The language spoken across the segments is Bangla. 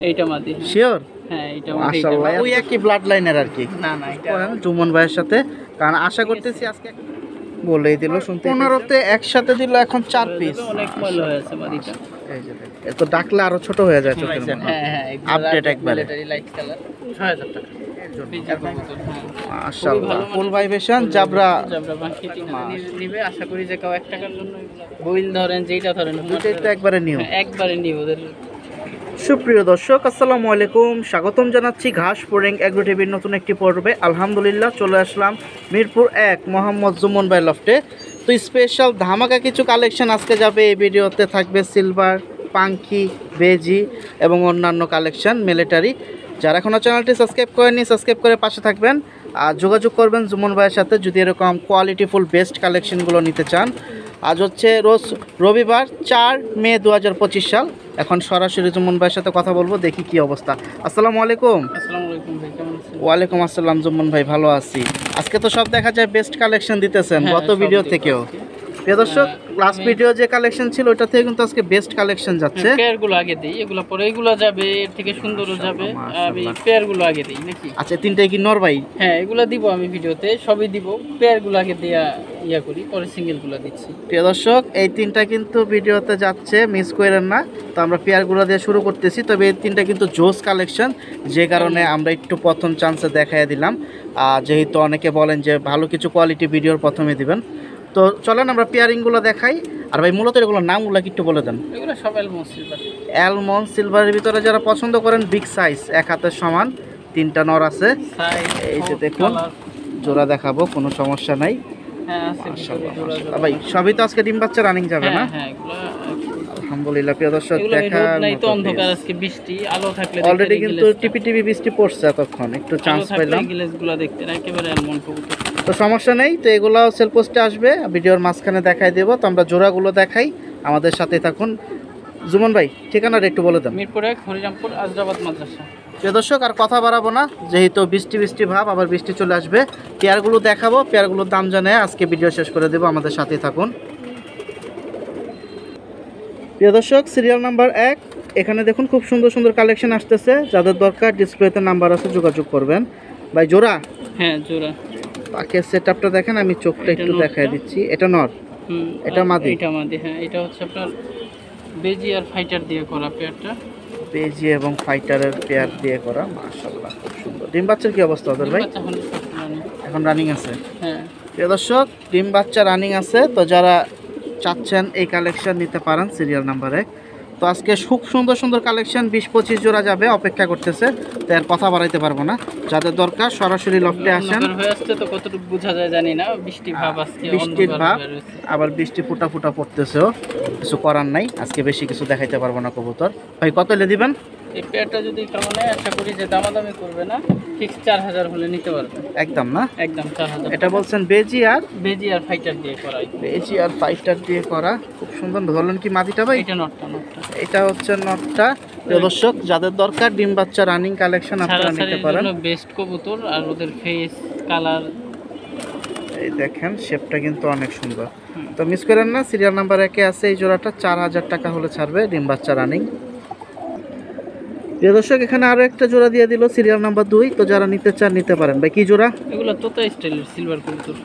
এইটা মাদি। শিওর? হ্যাঁ এটা মাশাআল্লাহ, ওই একই ব্লাড লাইনের আর কি। না না এটা জুমন ভাইয়ের সাথে, কারণ আশা করতেছি আজকে বলেই দিল শুনতে 15তে একসাথে দিল, এখন 4 পিস। অনেক ময়লা হয়েছে মাদিটা। এই যে দেখেন, এত ডাকলে আরো ছোট হয়ে যায় চোখের মতো। হ্যাঁ হ্যাঁ আপডেট একবারে লাইট কালার 6000 টাকা। মাশাআল্লাহ, ফুল ভাইবেশন জাবরা বাকি নিবে। আশা করি যে কেউ 1 টাকার জন্য বইল ধরেন যেটা ধরেন দুটোই তো একবারে নিউ। একবারে নিব ওদের। সুপ্রিয় দর্শক আসসালামু আলাইকুম, স্বাগতম জানাচ্ছি ঘাস পোরিং এগ্রো টিভির নতুন একটি পর্বে। আলহামদুলিল্লাহ চলে আসলাম মিরপুর 1 মোহাম্মদ জুমন ভাই লফটে। তো স্পেশাল ধামাকা কিছু কালেকশন আজকে যাবে এই ভিডিওতে। থাকবে সিলভার, পাঙ্কি, বেজি এবং অন্যান্য কালেকশন মিলিটারি। যারা এখনও চ্যানেলটি সাবস্ক্রাইব করেনি সাবস্ক্রাইব করে পাশে থাকবেন আর যোগাযোগ করবেন জুমন ভাইয়ের সাথে যদি এরকম কোয়ালিটিফুল বেস্ট কালেকশনগুলো নিতে চান। আজ হচ্ছে রবিবার 4 মে 2025 সাল। এখন সরাসরি জুমন ভাইয়ের সাথে কথা বলবো, দেখি কি অবস্থা। আসসালামু আলাইকুম। আসসালামু আলাইকুম ভাই, কেমন আছেন? ওয়ালাইকুম আসসালাম জুমন ভাই, ভালো আছি। আজকে তো সব দেখা যায় বেস্ট কালেকশন দিতেছেন গত ভিডিও থেকেও। প্রিয় দর্শক, লাস্ট ভিডিও যে কালেকশন ছিল ওটা থেকে কিন্তু আজকে বেস্ট কালেকশন যাচ্ছে। পেয়ারগুলো আগে দেই, এগুলো পরে এগুলো যাবে, এর থেকে সুন্দরও যাবে। আমি পেয়ারগুলো আগে দেই নাকি? আচ্ছা, তিনটাই কি নর ভাই? হ্যাঁ এগুলো দিব আমি ভিডিওতে, সবই দিব। পেয়ারগুলো আগে দেয়া ইয়া করি, পরে সিঙ্গেলগুলো দিচ্ছি। প্রিয় দর্শক, এই তিনটা কিন্তু ভিডিওতে যাচ্ছে, মিস করেন না। তো আমরা পেয়ারগুলো দিয়ে শুরু করতেছি, তবে এই তিনটা কিন্তু জোস কালেকশন, যে কারণে আমরা একটু প্রথম চান্সে দেখাই দিলাম। যেহেতু অনেকে বলেন যে ভালো কিছু কোয়ালিটি ভিডিওর প্রথমে দিবেন, তো চলেন আমরা পেয়ারিংগুলো দেখাই। আর ভাই মূলত এগুলোর নামগুলো কি একটু বলে দেন? এগুলো সব অ্যালমন্ড সিলভার। অ্যালমন্ড সিলভারের ভিতরে যারা পছন্দ করেন বিগ সাইজ, এক হাতের সমান, তিনটা নর আছে। এই যে দেখুন, জোড়া দেখাবো, কোনো সমস্যা নাই। হ্যাঁ আছে জোড়া। ভাই সবই তো আজকে ডিম বাচ্চা রানিং যাবে না? হ্যাঁ এগুলো আলহামদুলিল্লাহ। প্রিয় দর্শক, দেখা নাই তো অন্ধকার, আজকে বৃষ্টি, আলো থাকলে অলরেডি কিন্তু টিপি টিপি বৃষ্টি পড়ছে, এতক্ষণ একটু চান্স পেলাম। গিলেসগুলো দেখতে না একেবারে অ্যালমন্ড কবুতর। তো সমস্যা নেই, তো এগুলাও সেল পোস্টে আসবে, ভিডিওর মাঝখানে দেখাই দেবো। তো আমরা জোড়াগুলো দেখাই, আমাদের সাথে থাকুন। জুমন ভাই ঠিকানাটা একটু বলে দেন। মিরপুর 1 হরিরামপুর আজরাবাদ মাদ্রাসা। প্রিয় দর্শক, আর কথা বাড়াবো না, যেহেতু বৃষ্টি বৃষ্টি ভাব, আবার বৃষ্টি চলে আসবে। পেয়ারগুলো দেখাবো, পেয়ারগুলোর দাম জানে আজকে ভিডিও শেষ করে দেবো, আমাদের সাথেই থাকুন। প্রিয় দর্শক, সিরিয়াল নাম্বার 1, এখানে দেখুন খুব সুন্দর সুন্দর কালেকশন আসতেছে। যাদের দরকার ডিসপ্লেতে নাম্বার আছে, যোগাযোগ করবেন। ভাই জোড়া? হ্যাঁ জোড়া। পাকের সেটআপটা দেখেন, আমি চোখটা একটু দেখাই দিচ্ছি। এটা নর, এটা মাদি। এটা মাদি, হ্যাঁ। এটা হচ্ছে আপনার বেজি আর ফাইটার দিয়ে করা পেয়ারটা। বেজি এবং ফাইটারের পেয়ার দিয়ে করা, মাশাআল্লাহ খুব সুন্দর। ডিম বাচ্চার কি অবস্থা ওদের ভাই? এখন রানিং আছে। হ্যাঁ প্রিয় দর্শক, ডিম বাচ্চা রানিং আছে। তো যারা চাচ্ছেন এই কালেকশন নিতে পারেন সিরিয়াল নাম্বার 1। তো আজকে খুব সুন্দর সুন্দর কালেকশন 20-25 জোড়া যাবে, অপেক্ষা করতেছে। তো এর কথা বাড়াইতে পারবো না, যাদের দরকার সরাসরি লফটে আসেন। হয়ে আসছে তো কতটুকু বোঝা যায় জানি না, বৃষ্টি ভাব আজকে, বৃষ্টির ভাব, আবার বৃষ্টি ফুটা ফুটা পড়তেছেও, কিছু করার নাই। আজকে বেশি কিছু দেখাইতে পারবো না কবুতর। ভাই কত এলে দিবেন? এই পেয়ারটা যদি কেমন হয়, আশা করি যে দামাদামি করবে না, ফিক্স 4000 হলে নিতে পারবে। একদম না? একদম 4000। এটা বলছেন বেজি আর ফাইটার দিয়ে করা। বেজি আর ফাইটার দিয়ে করা, খুব সুন্দর। ধরলেন কি মাদিটা ভাই? এটা নটটা। এটা হচ্ছে নটটা। দর্শক, যাদের দরকার ডিম বাচ্চা রানিং কালেকশন আপনারা নিতে পারেন। বেস্ট কবুতর, আর ওদের ফেস কালার এই দেখেন, শেপটা কিন্তু অনেক সুন্দর। তো মিস করেন না, সিরিয়াল নাম্বার 1 আছে এই জোড়াটা। 4000 টাকা হলে ছাড়বে, ডিম বাচ্চা রানিং। প্রিয় দর্শক, এখানে আরো একটা জোড়া দিয়ে দিল, সিরিয়াল নাম্বার 2। তো যারা নিতে চান নিতে পারেন। ভাই কি জোড়া? এগুলো তোতা স্টাইলের সিলভার কবুতর।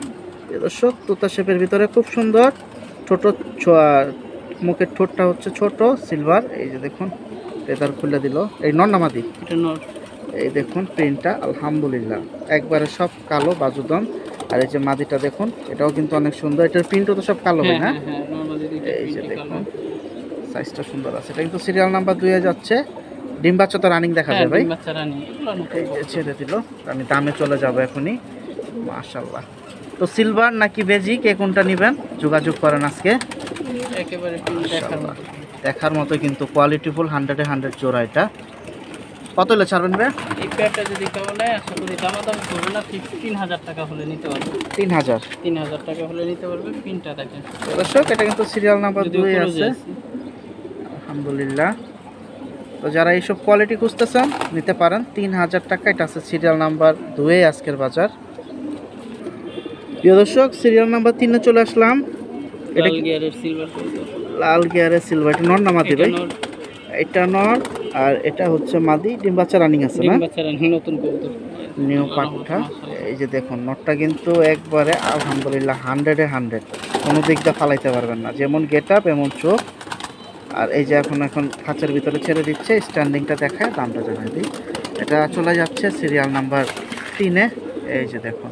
প্রিয় দর্শক, তোতা শেপের ভিতরে খুব সুন্দর, ছোট মুখের ঠোঁটটা হচ্ছে ছোট, সিলভার। এই যে দেখুন, ফেদার খুলে দিল। এই নর নামাদি? এটা নর। এই দেখুন প্রিন্টটা, আলহামদুলিল্লাহ একবারে সব কালো বাজুদম। আর এই যে মাদিটা দেখুন, এটাও কিন্তু অনেক সুন্দর। এটার প্রিন্টও তো সব কালো হয়। হ্যাঁ, এই যে দেখুন, সাইজটা সুন্দর আছে। এটা কিন্তু সিরিয়াল নাম্বার 2 এ যাচ্ছে। ডিম বাচ্চা তো রানিং দেখা যায় ভাই? এই যে ছেড়ে দিল, আমি দামে চলে যাব এখনই। মাশাআল্লাহ। তো সিলভার নাকি বেজি, কে কোনটা নেবেন যোগাযোগ করেন আজকে। একেবারে দেখার মতো কিন্তু কোয়ালিটিফুল, 100-এ 100 জোড়া। এটা কত হলে ছাড়বেন ভাই? এই পেয়ারটা যদি কেমন হয়, আশা করি দামাদামি করবে না, ঠিক 3000 টাকা হলে নিতে পারবে। 3000 টাকা হলে নিতে পারবে। পিনটা দেখেন দর্শক, এটা কিন্তু সিরিয়াল নাম্বার 2 এ আছে, আলহামদুলিল্লাহ। তো যারা এইসব কোয়ালিটি খুঁজতেছেন নিতে পারেন, 3000 টাকা। এটা আছে সিরিয়াল নাম্বার 2 এ আজকের বাজার। প্রিয় দর্শক, সিরিয়াল নাম্বার 3 এ চলে আসলাম। এটা লাল গিয়ারের সিলভার কবুতর। লাল গিয়ারের সিলভার, এটা নর নামাদি ভাই? এটা নর। আর এটা হচ্ছে মাদি, ডিম বাচ্চা রানিং আছে না? ডিম বাচ্চা রানিং, নতুন কবুতর, নিউ পাঠা। এই যে দেখুন নটটা কিন্তু একবারে আলহামদুলিল্লাহ 100-এ 100, কোনো দিক দিয়ে ফালাইতে পারবেন না, যেমন গেট আপ এমন চোখ। আর এই যে এখন খাঁচার ভিতরে ছেড়ে দিচ্ছে, স্ট্যান্ডিংটা দেখায়, দামটা জানাই দিই। এটা চলে যাচ্ছে সিরিয়াল নাম্বার 3-এ। এই যে দেখুন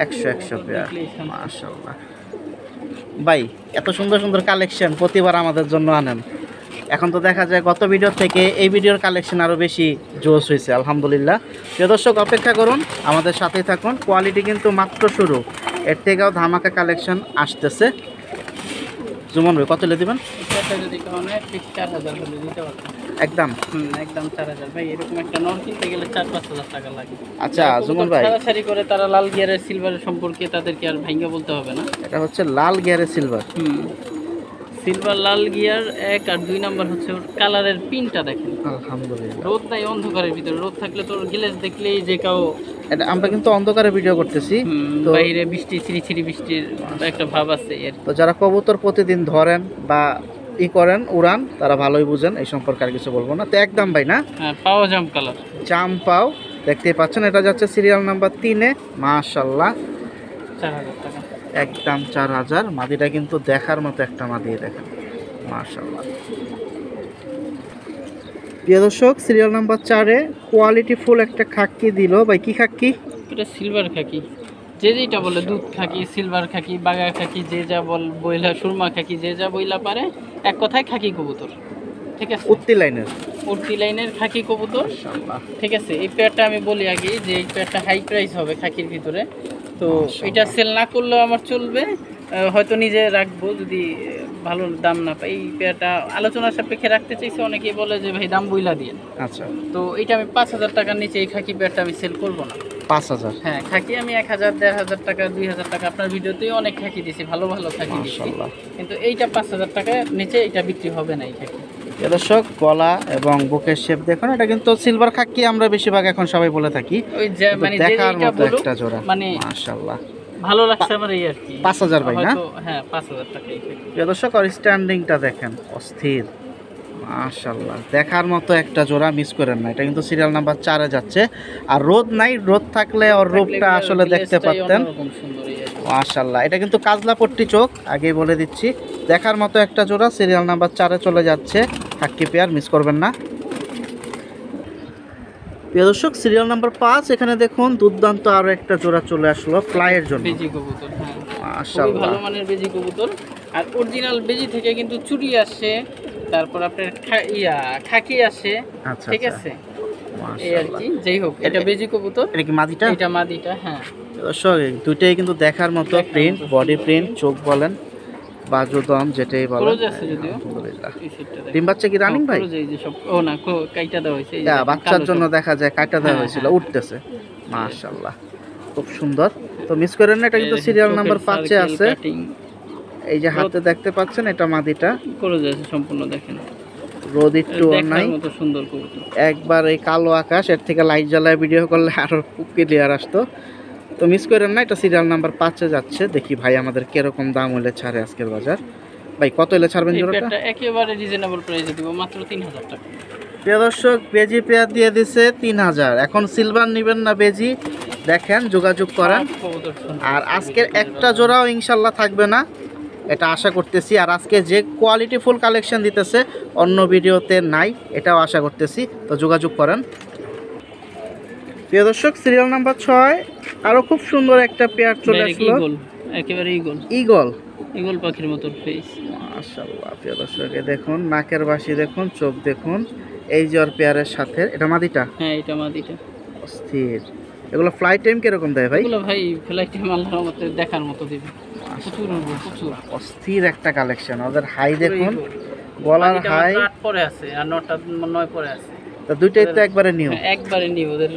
100 পেয়ার, মাশাআল্লাহ। ভাই এত সুন্দর সুন্দর কালেকশন প্রতিবার আমাদের জন্য আনেন, এখন তো দেখা যায় গত ভিডিও থেকে এই ভিডিওর কালেকশন আরও বেশি জোশ হয়েছে আলহামদুলিল্লাহ। প্রিয় দর্শক অপেক্ষা করুন, আমাদের সাথেই থাকুন, কোয়ালিটি কিন্তু মাত্র শুরু, এর থেকেও ধামাকা কালেকশন আসতেছে। জুমন ভাই কত দিবেন? যদি কারণে ঠিক 4000 হলে দিতে পারতাম একদম একদম 4000 ভাই। এরকম একটা নর কিনতে গেলে 4-5 হাজার টাকা লাগে। আচ্ছা জুমন ভাই, সারি করে তারা লাল গিয়ারের সিলভারের সম্পর্কে তাদেরকে আর ভাঙ্গা বলতে হবে না। এটা হচ্ছে লাল গিয়ারের সিলভার। সিলভার লাল গিয়ার 1 আর 2 নাম্বার হচ্ছে ওর কালারের পিনটা দেখেন আলহামদুলিল্লাহ। রোদ নাই অন্ধকারের ভিতরে, রোদ থাকলে তোর গ্লেজ দেখলেই যে কেউ। এটা আমরা কিন্তু অন্ধকারে ভিডিও করতেছি, তো বাইরে বৃষ্টি ছিড়ি বৃষ্টির একটা ভাব আছে এর। তো যারা কবুতর প্রতিদিন ধরেন বা করেন উড়ান তারা ভালোই বুঝেন, এই সম্পর্কে আর কিছু বলবো না। তো একদম ভাই না, হ্যাঁ পাও জাম কালার, জাম পাও দেখতেই পাচ্ছেন, এটা যাচ্ছে সিরিয়াল নাম্বার 3-এ, মাশাআল্লাহ 4000 টাকা একদম 4000। মাদিটা কিন্তু দেখার মতো একটা মাদি, দেখেন মাশাআল্লাহ। প্রিয় দর্শক সিরিয়াল নাম্বার 4-এ কোয়ালিটি ফুল একটা খাকি দিল ভাই। কি খাকি এটা? সিলভার খাকি, যে যেটা বলে, দুধ খাকি, সিলভার খাকি, বাগা খাকি, যে যা বল, বইলা সুরমা খাকি, যে যা বইলা পারে, এক কথায় খাকি কবুতর, ঠিক আছে? উত্তি লাইনের, উর্তি লাইনের খাকি কবুতর, ঠিক আছে? এই পেয়ারটা আমি বলি আগে যে এই পেয়ারটা হাই প্রাইস হবে খাকির ভিতরে, তো এটা সেল না করলেও আমার চলবে, হয়তো নিজে রাখবো যদি ভালো দাম না পাই। এই পেয়ারটা আলোচনার সাপেক্ষে রাখতে চাইছে, অনেকেই বলে যে ভাই দাম বইলা দিয়ে। আচ্ছা, তো এটা আমি 5000 টাকার নিচে এই খাকি পেয়ারটা আমি সেল করবো না। 5000? হ্যাঁ, খাকি আমি 1000, 1500 টাকা, 2000 টাকা, আপনার ভিডিওতেই অনেক খাকি দিছি, ভালো ভালো খাকি দিছি, কিন্তু এইটা 5000 টাকার নিচে এটা বিক্রি হবে না এই খাকি। দর্শক গলা এবং বুকের শেপ দেখুন, এটা কিন্তু সিলভার খাকি আমরা বেশিরভাগ এখন সবাই বলে থাকি, ওই যে মানে দেখার মতো একটা জোড়া, মানে মাশাআল্লাহ ভালো লাগছে আমার এই আর কি। 5000 ভাই না? হ্যাঁ 5000 টাকা এই খাকি। দর্শক আর স্ট্যান্ডিংটা দেখেন অস্থির, মাশাআল্লাহ দেখার মতো একটা জোড়া, মিস করেন না। এটা কিন্তু সিরিয়াল নাম্বার 4-এ যাচ্ছে, আর রোদ নাই, রোদ থাকলে ওর রূপটা আসলে দেখতে পারতেন, মাশাআল্লাহ। এটা কিন্তু কাজলা পট্টি চোখ, আগেই বলে দিচ্ছি, দেখার মতো একটা জোড়া, সিরিয়াল নাম্বার 4-এ চলে যাচ্ছে, খাকি পেয়ার, মিস করবেন না। প্রিয় দর্শক সিরিয়াল নাম্বার 5, এখানে দেখুন দুর্দান্ত আরো একটা জোড়া চলে আসলো ফ্লাইয়ের জন্য, বেজি কবুতর। হ্যাঁ মাশাআল্লাহ, ভালো মানের বেজি কবুতর, আর অরিজিনাল বেজি থেকে কিন্তু চুড়ি আসে, তারপর আপনার খাকি আসে, আচ্ছা ঠিক আছে? এই আর কি, যাই হোক এটা বেজি কবুতর। এটা কি মাদিটা? এটা মাদিটা, হ্যাঁ। দর্শক দুইটাই কিন্তু দেখার মতো প্রিন্ট, বডি প্রিন্ট, চোখ বলেন, বাজুদম যেটাই বলেন, আলহামদুলিল্লাহ। ডিম বাচ্চা কি রানিং ভাই? ও না, কাইটা দেওয়া হয়েছে, বাচ্চার জন্য দেখা যায় কাটা দেওয়া হয়েছিল, উঠতেছে, মাশাআল্লাহ খুব সুন্দর। তো মিস করেন না, এটা কিন্তু সিরিয়াল নাম্বার 5-এ আছে। এই যে হাতে দেখতে পাচ্ছেন, এটা মাদিটা, করে যাচ্ছে সম্পূর্ণ, দেখেন রোদ একটু নাই, মতো সুন্দর কবুতর একবার এই কালো আকাশ, এর থেকে লাইট জ্বালায় ভিডিও করলে আরো খুব ক্লিয়ার আসতো। তো মিস করেন না, এটা সিরিয়াল নাম্বার 5-এ যাচ্ছে। দেখি ভাই আমাদের কিরকম দাম হলে ছাড়ে আজকের বাজার। ভাই কত হলে ছাড়বেন জোড়াটা? একেবারে রিজনেবল প্রাইসে দিব, মাত্র 3000 টাকা। প্রিয় দর্শক বেজি পেয়ার দিয়ে দিছে 3000। এখন সিলভার নেবেন না বেজি, দেখেন যোগাযোগ করেন। আর আজকের একটা জোড়াও ইনশাল্লাহ থাকবে না, এটা আশা করতেছি। আর আজকে যে কোয়ালিটি ফুল কালেকশন দিতেছে অন্য ভিডিওতে নাই, এটাও আশা করতেছি। তো যোগাযোগ করেন। প্রিয় দর্শক সিরিয়াল নাম্বার 6, আরো খুব সুন্দর একটা পেয়ার চলে আসলো, একেবারে ঈগল পাখির মতো ফেস, মাশাআল্লাহ। প্রিয় দর্শক দেখুন নাকের বাসি দেখুন, চোখ দেখুন, এই যে ওর পেয়ারের সাথে, এটা মাদিটা? হ্যাঁ এটা মাদিটা, অস্থির। এগুলো ফ্লাই টাইম কিরকম দেয় ভাই? এগুলো ভাই ফ্লাই টাইম আল্লাহর মতে দেখার মতো দিবে, প্রচুর অস্থির একটা কালেকশন। ওদের হাই দেখুন, গলার হাই 8 পরে আছে আর 9 পরে আছে, তো দুইটাই তো একবারে নিউ, একবারে নিউ। ওদের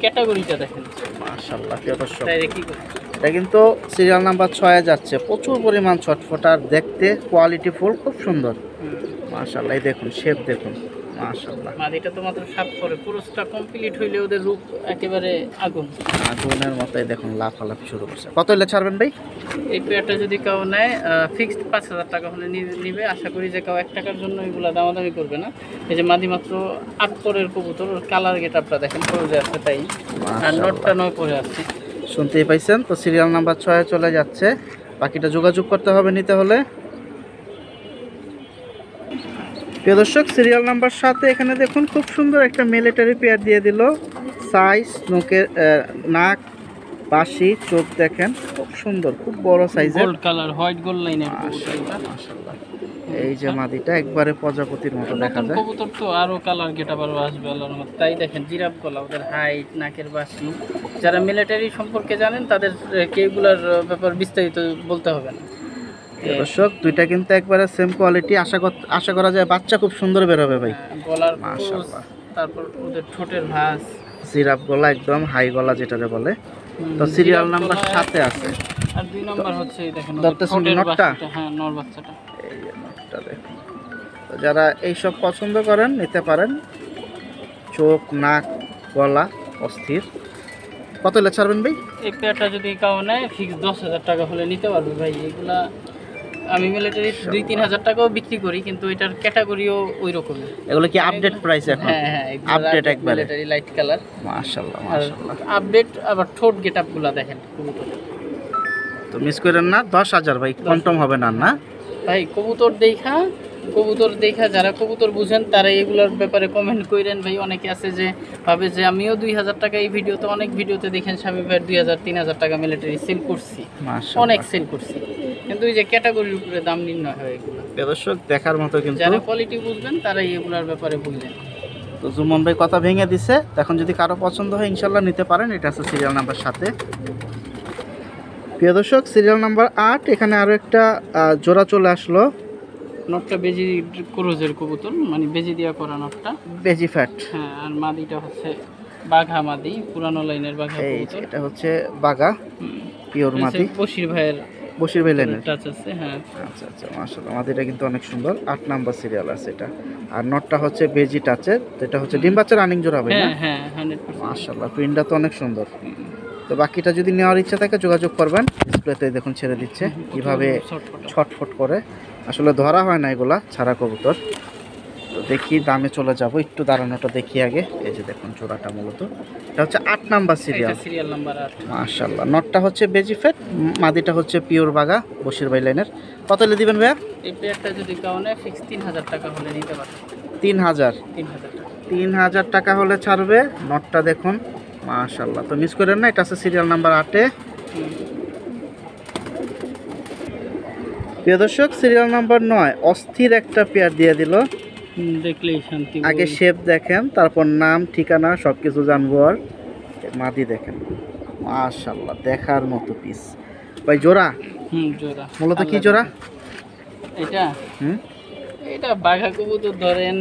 ক্যাটাগরিটা দেখেন, মাশাআল্লাহ। প্রিয় দর্শক কি করে, এটা কিন্তু সিরিয়াল নাম্বার 6-এ যাচ্ছে, প্রচুর পরিমাণ ছটফটার, দেখতে কোয়ালিটি ফুল, খুব সুন্দর, মাশাআল্লাহ। এই দেখুন শেপ দেখুন, মাশাআল্লাহ। মাদিটা তো মাত্র 7 পরে, পুরুষটা কমপ্লিট হইলে ওদের রূপ একেবারে আগুন। আগুনের মতোই দেখুন লাফালাফি শুরু করছে। কত হলে ছাড়বেন ভাই? এই পেয়ারটা যদি কেউ নেয় ফিক্সড 5000 টাকা হলে নিবে। আশা করি যে কেউ 1 টাকার জন্য এগুলা দামাদামি করবে না। এই যে মাদি মাত্র 8 পরের কবুতর, ওর কালার গেটআপটা দেখেন পরে আছে তাই, আর নটটা 9 পরে আছে। শুনতেই পাইছেন তো, সিরিয়াল নাম্বার 6 চলে যাচ্ছে। বাকিটা যোগাযোগ করতে হবে নিতে হলে। প্রিয় দর্শক, সিরিয়াল নাম্বার 7 এখানে দেখুন খুব সুন্দর একটা মিলিটারি পেয়ার দিয়ে দিল। সাইজ, নোকের নাক, বাঁশি, চোখ দেখেন খুব সুন্দর, খুব বড় সাইজের, গোল্ড কালার, হোয়াইট গোল্ড লাইনের। মাশাআল্লাহ। এই যে মাদিটা একবারে প্রজাপতির মতো দেখা যায়। কবুতর তো আরো কালার গেটআপ আরো আসবে আল্লাহর রহমতে। তাই দেখেন জিরাফ গলা, ওদের হাইট, নাকের বাঁশি, যারা মিলিটারি সম্পর্কে জানেন তাদের এগুলার ব্যাপার বিস্তারিত বলতে হবে না। দর্শক, দুইটা কিন্তু একবারে সেম কোয়ালিটি। আশা করা যায় বাচ্চা খুব সুন্দর বের হবে ভাই। গলার মাশাআল্লাহ। তারপর ওদের ঠোঁটের ভাঁজ, জিরাফ গলা, একদম হাই গলা যেটাকে বলে। তো সিরিয়াল নাম্বার 7 আছে। আর 2 নাম্বার হচ্ছে এই দেখেন নটটা। হ্যাঁ, নর বাচ্চাটা। এই যে নটটা দেখুন। তো যারা এইসব পছন্দ করেন নিতে পারেন। চোখ, নাক, গলা অস্থির। কত হলে ছাড়বেন ভাই? এই পেয়ারটা যদি কেউ নেয় ফিক্স 10,000 টাকা হলে নিতে পারবে ভাই। এগুলা আমি মিলিটারি 2-3 হাজার টাকাও বিক্রি করি, কিন্তু এটার ক্যাটাগরিও ওই রকমই। এগুলো কি আপডেট প্রাইস এখন? হ্যাঁ হ্যাঁ, আপডেট একবারে মিলিটারি লাইট কালার। মাশাআল্লাহ মাশাআল্লাহ। আপডেট আবার ঠোঁট গেটআপগুলা দেখেন কবুতর। তো মিস করেন না, 10,000 ভাই, কন্টম হবে না না ভাই। কবুতর দেখা যারা কবুতর বুঝেন তারা এগুলোর ব্যাপারে কমেন্ট করেন ভাই। অনেকে আছে যে ভাবে যে আমিও 2,000 টাকা, এই ভিডিওতে অনেক ভিডিওতে দেখেন স্বামী ভাই 2,000-3,000 টাকা মিলিটারি সেল করছি, মাশাআল্লাহ অনেক সেল করছি, কিন্তু এই যে ক্যাটাগরির উপরে দাম নির্ণয় হয় এগুলো। দর্শক দেখার মতো কিন্তু, যারা কোয়ালিটি বুঝবেন তারা এগুলোর ব্যাপারে বুঝলেন। তো জুমন ভাই কথা ভেঙে দিছে। এখন যদি কারো পছন্দ হয় ইনশাল্লাহ নিতে পারেন। এটা আছে সিরিয়াল নাম্বার 7। প্রিয় দর্শক, সিরিয়াল নাম্বার 8 এখানে আরো একটা জোড়া চলে আসলো। নটটা বেজি ক্রোজের কবুতর, মানে বেজি দিয়া করা নটটা, বেজি ফ্যাট। হ্যাঁ। আর মাদিটা হচ্ছে বাঘা মাদি, পুরানো লাইনের বাঘা কবুতর। এটা হচ্ছে বাঘা পিওর মাদি, বশির ভাইয়ের লাইনের টাচ আছে। হ্যাঁ, আচ্ছা আচ্ছা, মাশাআল্লাহ। মাদিটা কিন্তু অনেক সুন্দর। 8 নাম্বার সিরিয়াল আছে এটা। আর নটটা হচ্ছে বেজি টাচের। তো এটা হচ্ছে ডিম বাচ্চা রানিং জোড়া ভাই না? হ্যাঁ হ্যাঁ, 100%। মাশাআল্লাহ, প্রিন্টটা তো অনেক সুন্দর। তো বাকিটা যদি নেওয়ার ইচ্ছা থাকে যোগাযোগ করবেন। ডিসপ্লেতে দেখুন ছেড়ে দিচ্ছে কিভাবে ছটফট করে। আসলে ধরা হয় না এগুলা ছাড়া কবুতর। তো দেখি দামে চলে যাব, একটু দাঁড়ানোটা দেখি আগে। এই যে দেখুন জোড়াটা, মূলত এটা হচ্ছে 8 নাম্বার সিরিয়াল। Serial number 8। মাশাআল্লাহ। নটটা হচ্ছে বেজি ফেট, মাদিটা হচ্ছে পিওর বাঘা বশির ভাই লাইনের। কত হলে দিবেন ভাইয়া? এই পেয়ারটা যদি কাউনে ফিক্স 3,000 টাকা হলে নিতে পারবে। 3,000 টাকা। 3,000 টাকা হলে ছাড়বে। নটটা দেখুন, মাশাআল্লাহ। তো মিস করেন না, এটা আছে সিরিয়াল নাম্বার 8-এ। প্রিয় দর্শক, সিরিয়াল নাম্বার 9 অস্থির একটা পেয়ার দিয়ে দিল। দেখলেই শান্তি। আগে শেপ দেখেন, তারপর নাম, ঠিকানা সবকিছু জানবো। আর মাদি দেখেন, মাশাআল্লাহ, দেখার মতো পিস ভাই। জোড়া? জোড়া। মূলত কি জোড়া এটা? এটা বাঘা কবুতর ধরেন,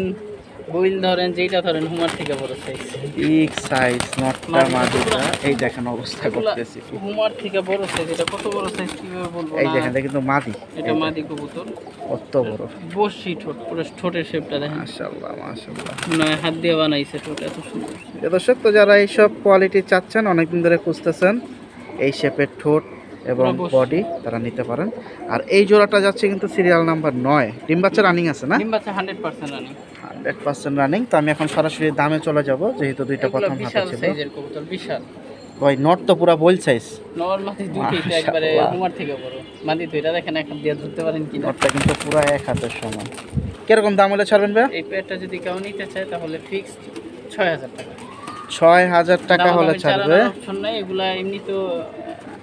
বইল ধরেন, যেটা ধরেন, হুমার থেকে বড় সাইজ, বিগ সাইজ। নটটা মাদিটা এই দেখেন অবস্থা করতেছি, হুমার থেকে বড় সাইজ। এটা কত বড় সাইজ কিভাবে বলবো? এই দেখেন, এটা কিন্তু মাদি। এটা মাদি কবুতর, কত বড় বসি ঠোঁট, পুরো ঠোঁটের শেপটা দেখেন। মাশাআল্লাহ মাশাআল্লাহ, না হাত দিয়ে বানাইছে ঠোঁট, এত সুন্দর। দর্শক, তো যারা এইসব কোয়ালিটি চাচ্ছেন, অনেকদিন ধরে খুঁজতেছেন এই শেপের ঠোঁট এবং বডি, তারা নিতে পারেন। আর এই জোড়াটা যাচ্ছে কিন্তু সিরিয়াল নাম্বার 9। ডিম বাচ্চা রানিং আছে না? ডিম বাচ্চা 100% রানিং। 100% রানিং। তো আমি এখন সরাসরি দামে চলে যাব, যেহেতু দুইটা প্রথম হাতে বিশাল ছিল। সাইজের কবুতর, বিশাল ভাই। নট তো পুরো বল সাইজ। নর মাদি দুটোই তো একবারে হুমার থেকে বড়। মাদি দুইটা দেখেন, এক হাত দিয়ে ধরতে পারেন কিনা। নটটা কিন্তু পুরো এক হাতের সমান। কিরকম দাম হলে ছাড়বেন ভাই? এই পেয়ারটা যদি কেউ নিতে চায় তাহলে ফিক্সড 6,000 টাকা। 6,000 টাকা হলে ছাড়বে। অপশন নাই, এগুলা এমনি তো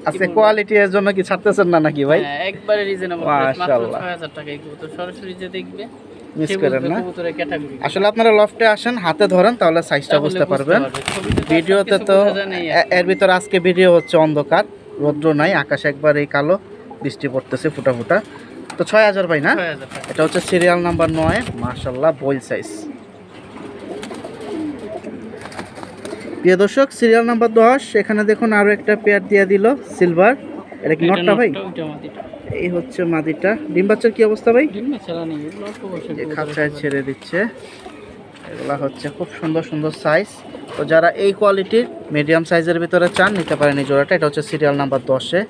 আচ্ছা, কোয়ালিটি এর জন্য কি ছাড়তেছেন না নাকি ভাই? একবারে রিজনেবল, মাত্র 6,000 টাকা। এই কবুতর সরাসরি যে দেখবে মিস করেন না। কবুতরের ক্যাটাগরি। আসলে আপনারা লফটে আসেন, হাতে ধরেন, তাহলে সাইজটা বুঝতে পারবেন। ভিডিওতে তো এর ভিতর আজকে ভিডিও হচ্ছে অন্ধকার, রৌদ্র নাই, আকাশ একবারেই কালো, বৃষ্টি পড়তেছে ফুটা ফুটা। তো 6,000 ভাই না? এটা হচ্ছে সিরিয়াল নাম্বার 9। মাশাআল্লাহ, বল সাইজ। প্রিয় দর্শক, সিরিয়াল নাম্বার 10 এখানে দেখুন আরো একটা পেয়ার দিয়ে দিল সিলভার। এটা কি নটটা ভাই? এই হচ্ছে মাদিটা। ডিম বাচ্চার কি অবস্থা ভাই? ডিম বাচ্চা নেই, এগুলো অল্প বয়সের কবুতর। খাঁচায় ছেড়ে দিচ্ছে। এগুলা হচ্ছে খুব সুন্দর সুন্দর সাইজ। তো যারা এই কোয়ালিটির মিডিয়াম সাইজের ভিতরে চান নিতে পারেন এই জোড়াটা। এটা হচ্ছে সিরিয়াল নাম্বার 10-এ।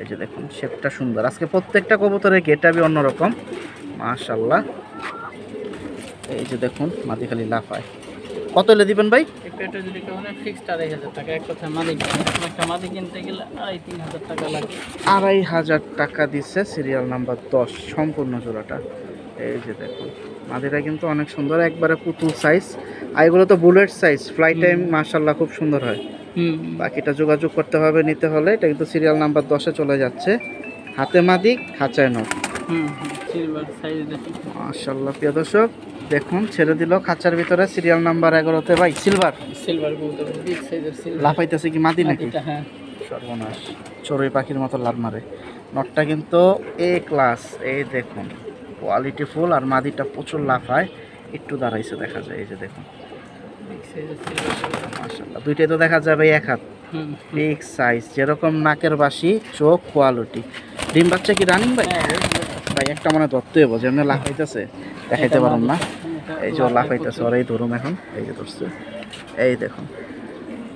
এই যে দেখুন শেপটা সুন্দর। আজকে প্রত্যেকটা কবুতরের গেটআপই অন্যরকম মাশাআল্লাহ। এই যে দেখুন মাদি খালি লাফায়। কত হলে দিবেন ভাই? এই পেয়ারটা যদি কেউ নেয় ফিক্সড 2500 টাকা। এক কথা মাদি একটা মাদি কিনতে গেলে 2500-3000 টাকা লাগে। 2500 টাকা দিচ্ছে সিরিয়াল নাম্বার 10 সম্পূর্ণ জোড়াটা। এই যে দেখুন মাদিটা কিন্তু অনেক সুন্দর, একবারে পুতুল সাইজ। আর এগুলো তো বুলেট সাইজ, ফ্লাই টাইম মাশাআল্লাহ খুব সুন্দর হয়। বাকিটা যোগাযোগ করতে হবে নিতে হলে। এটা কিন্তু সিরিয়াল নাম্বার 10-এ চলে যাচ্ছে। হাতে মাদি খাঁচায় নট। সিলভার সাইজ দেখুন মাশাআল্লাহ। প্রিয় দর্শক দেখুন ছেড়ে দিল খাঁচার ভিতরে সিরিয়াল নাম্বার 11-তে ভাই সিলভার। সিলভার কবুতর বিগ সাইজের সিলভার। লাফাইতেছে কি মাদি নাকি? হ্যাঁ সর্বনাশ, চড়ুই পাখির মতো লাভ মারে। নটটা কিন্তু এ ক্লাস। এই দেখুন কোয়ালিটি ফুল। আর মাদিটা প্রচুর লাফায়, একটু দাঁড়াইছে দেখা যায়। এই যে দেখুন বিগ সাইজের সিলভার মাশাআল্লাহ। দুইটাই তো দেখা যাবে এক হাত। বিগ সাইজ, যেরকম নাকের বাসি চোখ কোয়ালিটি। ডিম বাচ্চা কি রানিং ভাই? ভাই একটা মনে ধরতে হবে, যেমন লাফাইতেছে দেখাইতে পারুন না। এই যে লাফাইতেছে, ওর এই ধরুন এখন। এই যে ধরছে, এই দেখুন।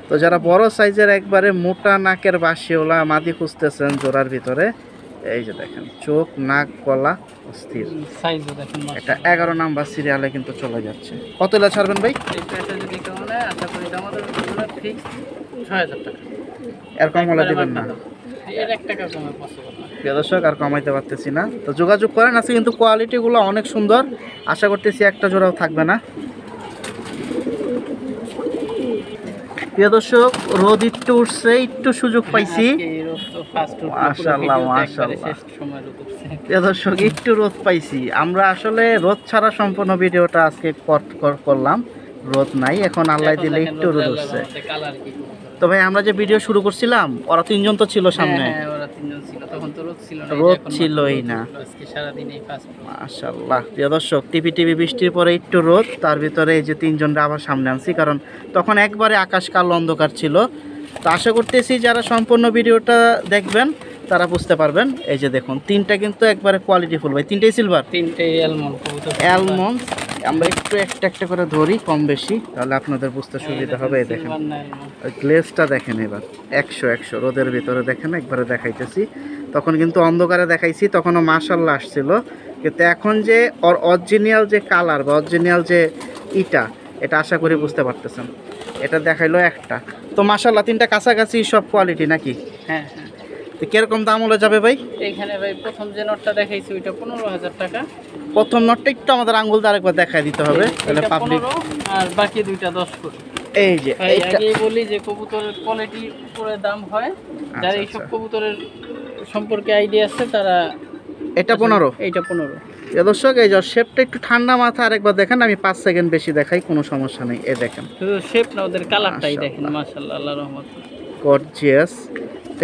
তো যারা বড় সাইজের একবারে মোটা নাকের বাসিওলা মাদি খুঁজতেছেন জোড়ার ভিতরে, এই যে দেখেন চোখ নাক গলা অস্থির। সাইজও দেখেন এটা 11 নাম্বার সিরিয়ালে কিন্তু চলে যাচ্ছে। কত হলে ছাড়বেন ভাই? এই পেয়ারটা যদি কেউ নেয় আশা করি আমাদের ফিক্স 6000 টাকা। এর কম হলে দিবেন না? এর 1 টাকা কমে পসিবল না। প্রিয় দর্শক আর কমাইতে পারতেছি না, তো যোগাযোগ করেন। আছে কিন্তু কোয়ালিটিগুলো অনেক সুন্দর। আশা করতেছি একটা জোড়াও থাকবে না। প্রিয় দর্শক রোদ একটু উঠছে, একটু সুযোগ পাইছি। মাশাআল্লাহ মাশাআল্লাহ। প্রিয় দর্শক একটু রোদ পাইছি। আমরা আসলে রোদ ছাড়া সম্পূর্ণ ভিডিওটা আজকে করলাম। রোদ নাই, এখন আল্লাহ দিলে একটু রোদ উঠছে। তো ভাই আমরা যে ভিডিও শুরু করছিলাম ওরা 3 জন তো ছিল সামনে। ওরা 3 জন ছিল, তখন তো রোদ ছিল না। রোদ ছিলই না। আজকে সারা দিনই ফাস্ট। মাশাআল্লাহ। প্রিয় দর্শক টিপি বৃষ্টির পরে একটু রোদ, তার ভিতরে এই যে 3 জনরা আবার সামনে আনছি, কারণ তখন একবারে আকাশ কালো অন্ধকার ছিল। তো আশা করতেছি যারা সম্পূর্ণ ভিডিওটা দেখবেন তারা বুঝতে পারবেন। এই যে দেখুন তিনটা কিন্তু একবারে কোয়ালিটি ফুল ভাই। তিনটাই সিলভার, তিনটাই অ্যালমন্ড কবুতর। অ্যালমন্ড। আমরা একটু একটা করে ধরি কম বেশি, তাহলে আপনাদের বুঝতে সুবিধা হবে। এই দেখেন গ্লেজটা দেখেন এবার 100 রোদের ভিতরে দেখেন একবারে দেখাইতেছি। তখন কিন্তু অন্ধকারে দেখাইছি, তখনও মাশাআল্লাহ আসছিল। কিন্তু এখন যে ওর অরিজিনাল যে কালার বা অরিজিনাল যে এটা আশা করি বুঝতে পারতেছেন। এটা দেখাইলো একটা। তো মাশাআল্লাহ তিনটা কাছাকাছি সব কোয়ালিটি নাকি? হ্যাঁ। তো কিরকম দাম হলে যাবে ভাই? এইখানে ভাই প্রথম যে নটটা দেখাইছি ওইটা 15000 টাকা। প্রথম নটটা একটু আমাদের আঙ্গুল দিয়ে আরেকবার দেখাই দিতে হবে, তাহলে পাবলিক। আর বাকি দুইটা 10 করে। এই যে আগেই বলি যে কবুতরের কোয়ালিটি উপরে দাম হয়। যারা এইসব কবুতরের সম্পর্কে আইডিয়া আছে তারা এটা 15, এইটা 15। দর্শক এই যে শেপটা একটু ঠান্ডা মাথা আরেকবার দেখেন। আমি 5 সেকেন্ড বেশি দেখাই, কোনো সমস্যা নেই। এই দেখেন শুধু শেপ না, ওদের কালারটাই দেখেন মাশাআল্লাহ, আল্লাহর রহমত। গর্জিয়াস।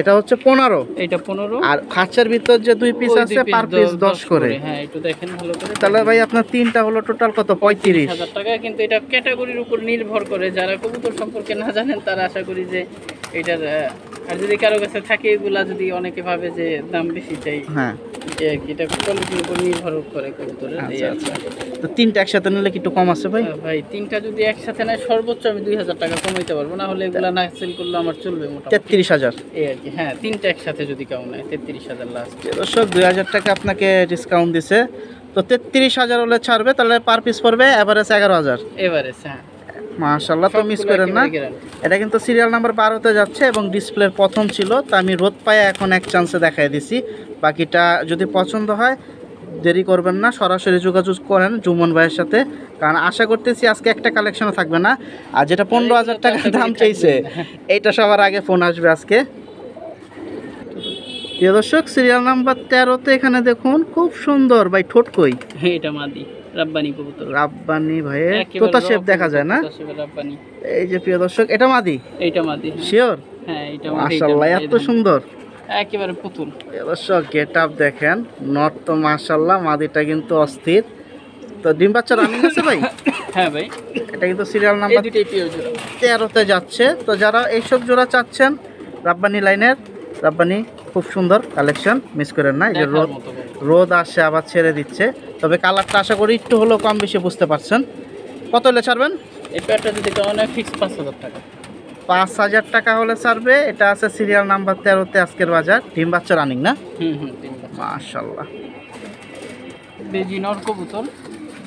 এটা হচ্ছে 15, এইটা 15। আর খাঁচার ভিতর যে 2 পিস আছে পার পিস 10 করে। হ্যাঁ একটু দেখেন ভালো করে। তাহলে ভাই আপনার তিনটা হলো টোটাল কত? 35000 টাকা। কিন্তু এটা ক্যাটাগরির উপর নির্ভর করে। যারা কবুতর সম্পর্কে না জানেন তারা আশা করি যে এটার, আর যদি কারো কাছে থাকে এগুলা যদি অনেকে ভাবে যে দাম বেশি চাই, হ্যাঁ এটা কোয়ালিটির উপর নির্ভর করে কবুতরের। তো তিনটা একসাথে নিলে কি একটু কম আছে ভাই? ভাই তিনটা যদি একসাথে নেয় সর্বোচ্চ আমি 2000 টাকা কমাইতে পারবো, না হলে এগুলা না সেল করলে আমার চলবে মোটামুটি 33000 এই আর কি। হ্যাঁ তিনটা একসাথে যদি কেউ নেয় 33000 লাস্ট। দর্শক 2000 টাকা আপনাকে ডিসকাউন্ট দিছে। তো 33000 হলে ছাড়বে, তাহলে পার পিস পড়বে এভারেজ 11000। এভারেজ হ্যাঁ মাশাআল্লাহ। তো মিস করেন না, এটা কিন্তু সিরিয়াল নাম্বার 12-তে যাচ্ছে এবং ডিসপ্লের প্রথম ছিল। তো আমি রোদ পায়ে এখন এক চান্সে দেখাই দিছি। বাকিটা যদি পছন্দ হয় দেরি করবেন না, সরাসরি যোগাযোগ করেন জুমন ভাইয়ের সাথে, কারণ আশা করতেছি আজকে একটা কালেকশনও থাকবে না। আর যেটা 15000 টাকা দাম চাইছে এইটা সবার আগে ফোন আসবে আজকে। প্রিয় দর্শক সিরিয়াল নাম্বার 13-তে এখানে দেখুন খুব সুন্দর ভাই ঠোঁট কই। এটা মাদি রাব্বানি কবুতর। রাব্বানি ভাইয়ের তোতা শেপ দেখা যায় না? রাব্বানি। এই যে প্রিয় দর্শক এটা মাদি। এইটা মাদি শিওর? হ্যাঁ এটা মাদি। মাশাআল্লাহ এত সুন্দর, একেবারে পুতুল। দর্শক গেটআপ দেখেন। নট তো মাশাআল্লাহ, মাদিটা কিন্তু অস্থির। তো ডিম বাচ্চা রানিং আছে ভাই? হ্যাঁ ভাই। এটা কিন্তু সিরিয়াল নাম্বার 13-তে যাচ্ছে। তো যারা এইসব জোড়া চাচ্ছেন রাব্বানি লাইনের, রাব্বানি খুব সুন্দর কালেকশন, মিস করেন না। এই যে রোদ আসে আবার ছেড়ে দিচ্ছে, তবে কালারটা আশা করি একটু হলেও কম বেশি বুঝতে পারছেন। কত হলে ছাড়বেন? এই পেয়ারটা যদি অনেক ফিক্স 5,000 টাকা। 5,000 টাকা হলে ছাড়বে। এটা আছে সিরিয়াল নাম্বার 13-তে আজকের বাজার। ডিম বাচ্চা রানিং না? মাশাআল্লাহ। বেজি নর কবুতর,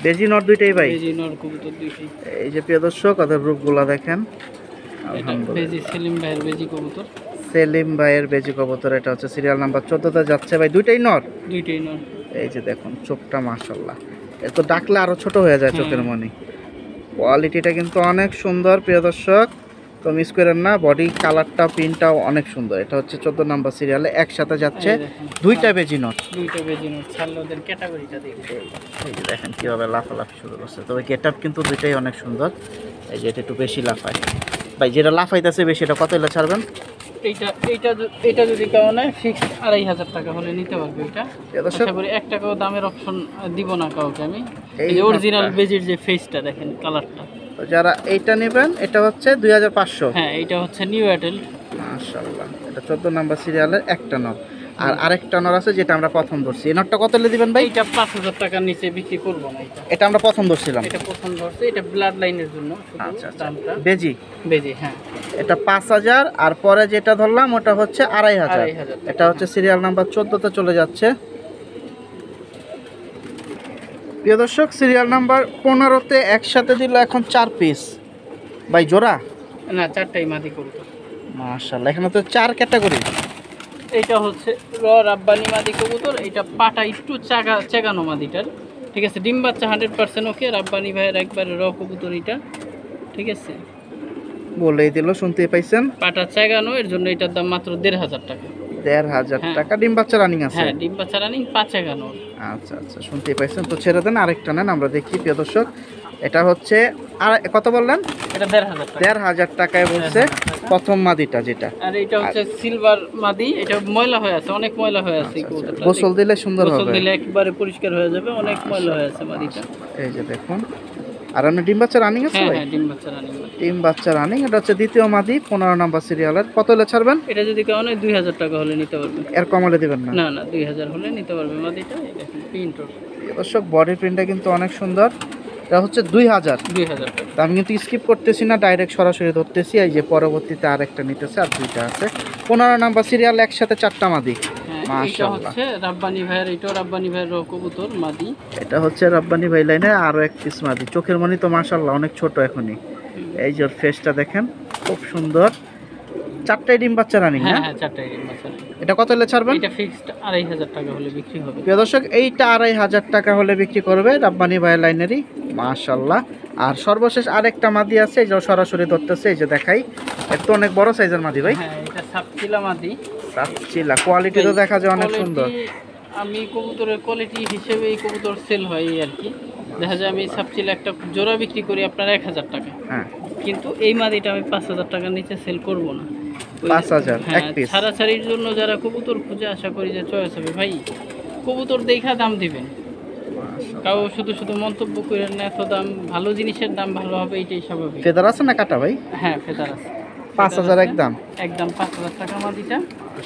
বেজি নর দুইটাই ভাই? বেজি নর কবুতর দুইটাই। এই যে প্রিয় দর্শক ওদের রূপগুলা দেখেন। এটা বেজি সেলিম ভাইয়ের বেজি কবুতর। সেলিম ভাইয়ের বেজি কবুতর। এটা হচ্ছে সিরিয়াল নাম্বার 14-তে যাচ্ছে ভাই। দুইটাই নর? দুইটাই নর। এই যে দেখুন চোখটা মাশাআল্লাহ, এ তো ডাকলে আরো ছোট হয়ে যায় চোখের মনি। কোয়ালিটিটা কিন্তু অনেক সুন্দর প্রিয় দর্শক, তো মিস করেন না। বডি কালারটা প্রিন্টটাও অনেক সুন্দর। এটা হচ্ছে 14 নাম্বার সিরিয়ালে একসাথে যাচ্ছে দুইটা বেজি নট। দুইটা বেজি নট ছাড়লে ওদের ক্যাটাগরিটা দেখুন। এই যে দেখেন কিভাবে লাফালাফি শুরু করছে। তবে গেটআপ কিন্তু দুইটাই অনেক সুন্দর। এই যে এটা একটু বেশি লাফায় ভাই, যেটা লাফাইতেছে বেশি। এটা কত হলে ছাড়বেন? এইটা যদি কেউ নেয় ফিক্স 2,500 টাকা হলে নিতে পারবে। এটা দর্শক 1 টাকাও দামের অপশন দিব না কাউকে আমি। এই যে অরিজিনাল বেজির যে ফেসটা দেখেন, কালারটা। যারা এইটা নেবেন এটা হচ্ছে 2,500। হ্যাঁ, এইটা হচ্ছে নিউ অ্যাডেল। মাশাআল্লাহ। এটা 14 নাম্বার সিরিয়ালের একটা নর। আর আরেকটা নর আছে যেটা আমরা প্রথম ধরছি। এই নরটা কত হলে দিবেন ভাই? এটা 5,000 টাকার নিচে বিক্রি করব না। এটা আমরা প্রথম ধরছিলাম। এটা প্রথম ধরছে, এটা ব্লাড লাইনের জন্য শুধু। আচ্ছা দামটা বেজি বেজি। হ্যাঁ, এটা 5,000। আর পরে যেটা ধরলাম ওটা হচ্ছে 2,500। 2,500। এটা হচ্ছে সিরিয়াল নাম্বার 14-তে চলে যাচ্ছে। প্রিয় দর্শক সিরিয়াল নাম্বার 15-তে একসাথে দিল এখন 4 পিস ভাই জোড়া না, 4টাই মাদি কবুতর। মাশাআল্লাহ। এখানে তো 4 ক্যাটাগরি। এইটা হচ্ছে রাব্বানি মাদি কবুতর। এটা পাটা একটু চেগানো মাদিটার, ঠিক আছে। ডিম বাচ্চা 100% ওকে। রাব্বানি ভাইয়ের একবারে কবুতর এটা, ঠিক আছে। বলেই দিল, শুনতে পাইছেন। পাটা চেগানো, এর জন্য এটার দাম মাত্র 1,500 টাকা। 1,500 টাকা। ডিম বাচ্চা রানিং আছে? হ্যাঁ, ডিম বাচ্চা রানিং, পা চেগানো। আচ্ছা আচ্ছা, শুনতে পাইছেন। তো ছেড়ে দেন, আরেকটা নেন আমরা দেখি প্রিয় দর্শক। এটা হচ্ছে আর কত বললেন? এটা 1,500 টাকা। 1,500 টাকায় বলছে প্রথম মাদিটা যেটা। আর এটা হচ্ছে সিলভার মাদি। এটা ময়লা হয়ে আছে, অনেক ময়লা হয়ে আছে। গোসল দিলে সুন্দর হবে, গোসল দিলে একবারে পরিষ্কার হয়ে যাবে। অনেক ময়লা হয়ে আছে মাদিটা। এই যে দেখুন। আর আপনি ডিম বাচ্চা রানিং আছে ভাই? হ্যাঁ, ডিম বাচ্চা রানিং। ডিম বাচ্চা রানিং। এটা হচ্ছে দ্বিতীয় মাদি 15 নাম্বার সিরিয়ালের। কত হলে ছাড়বেন? এটা যদি কেউ নেয় 2,000 টাকা হলে নিতে পারবে। এর কম হলে দিবেন না? না, 2,000 হলে নিতে পারবে মাদিটা। এই দেখুন প্রিন্টর। দর্শক বডি প্রিন্টটা কিন্তু অনেক সুন্দর। এটা হচ্ছে 2,000 টাকা। তো আমি কিন্তু স্কিপ করতেছি না, ডাইরেক্ট সরাসরি ধরতেছি। এই যে পরবর্তীতে আরেকটা নিতেছে, আর দুইটা আছে। 15 নাম্বার সিরিয়াল একসাথে 4টা মাদি। মাশাআল্লাহ। এটা হচ্ছে রাব্বানি ভাইয়ের, এটা রাব্বানি ভাইয়ের কবুতর মাদি। এটা হচ্ছে রাব্বানি ভাই লাইনের আরো এক পিস মাদি। চোখের মনি তো মাশাআল্লাহ অনেক ছোট এখনই। এই যে ওর ফেসটা দেখেন, খুব সুন্দর। 4টাই ডিম বাচ্চা রানিং না? হ্যাঁ, 4টাই ডিম বাচ্চা। এটা কত হলে ছাড়বেন? এটা ফিক্সড 2,500 টাকা হলে বিক্রি হবে। প্রিয় দর্শক এইটা 2,500 টাকা হলে বিক্রি করবে রাব্বানি ভাই লাইনেরই। মাশাআল্লাহ। আর সর্বশেষ আরেকটা মাদি আছে, এই যে সরাসরি ধরতেছে। এই যে দেখাই, এটা অনেক বড় সাইজের মাদি ভাই। হ্যাঁ, এটা সাপচিলা মাদি। সাপচিলা কোয়ালিটি তো দেখা যায় অনেক সুন্দর। আমি কবুতরের কোয়ালিটি হিসেবে এই কবুতর সেল হয় আর কি। দেখা যায় আমি সাপচিলা একটা জোড়া বিক্রি করি আপনার 1,000 টাকা। হ্যাঁ, কিন্তু এই মাদিটা আমি 5,000 টাকার নিচে সেল করব না। 5,000 এক পিস। ছাড়াছাড়ির জন্য যারা কবুতর খুঁজে, আশা করি যে চয়েস হবে ভাই। কবুতর দেখা দাম দিবেন, কাউ শুধু শুধু মন্তব্য করেন না। এত দাম, ভালো জিনিসের দাম ভালো হবে, এটাই স্বাভাবিক। ফেদার আছে না কাটা ভাই? হ্যাঁ, ফেদার আছে। 5,000 একদম? একদম 5,000 টাকা মাদিটা,